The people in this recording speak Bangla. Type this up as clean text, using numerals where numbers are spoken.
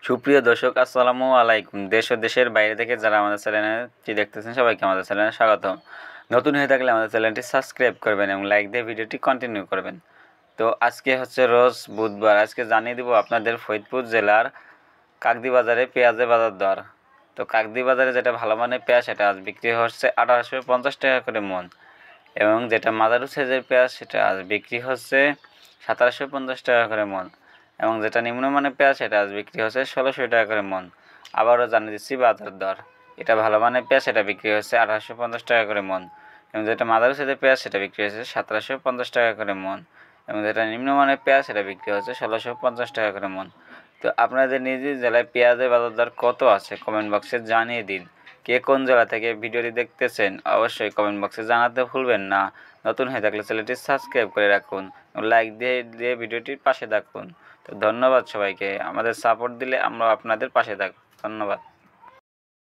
সুপ্রিয় দর্শক, আসসালামু আলাইকুম। দেশ ও দেশের বাইরে থেকে যারা আমাদের চ্যানেলটি দেখতেছেন সবাইকে আমাদের চ্যানেলে স্বাগতম। নতুন হয়ে থাকলে আমাদের চ্যানেলটি সাবস্ক্রাইব করবেন এবং লাইক দিয়ে ভিডিওটি কন্টিনিউ করবেন। তো আজকে হচ্ছে রোজ বুধবার। আজকে জানিয়ে দেব আপনাদের ফরিদপুর জেলার কাকদ্বীপ বাজারে পেঁয়াজের বাজার দর। তো কাকদ্বীপ বাজারে যেটা ভালো মানের পেঁয়াজ সেটা আজ বিক্রি হচ্ছে 1850 টাকা করে মন, এবং যেটা মাঝারি সাইজের পেঁয়াজ সেটা আজ বিক্রি হচ্ছে 1750 টাকা করে মন, এবং যেটা নিম্নমানের পেঁয়াজ সেটা আজ বিক্রি হচ্ছে 1600 টাকা করে মন। আবারও জানিয়ে দিচ্ছি বাজার দর। এটা ভালো মানের পেঁয়াজ সেটা বিক্রি হচ্ছে 1850 টাকা করে মন, এবং যেটা মাঝারি সাইজের পেঁয়াজ সেটা বিক্রি হচ্ছে 1750 টাকা করে মন, এবং যেটা নিম্নমানের পেঁয়াজ সেটা বিক্রি হচ্ছে 1650 টাকা করে মন। তো আপনাদের নিজ জেলায় পেঁয়াজের বাজার দর কত আছে কমেন্ট বক্সে জানিয়ে দিন। কে কোন জেলা থেকে ভিডিওটি দেখতেছেন অবশ্যই কমেন্ট বক্সে জানাতে ভুলবেন না। নতুন হয়ে থাকলে চ্যানেলটি সাবস্ক্রাইব করে রাখুন, লাইক দিয়ে ভিডিওটির পাশে থাকুন। তো ধন্যবাদ সবাইকে। আমাদের সাপোর্ট দিলে আমরা আপনাদের পাশে থাকব। ধন্যবাদ।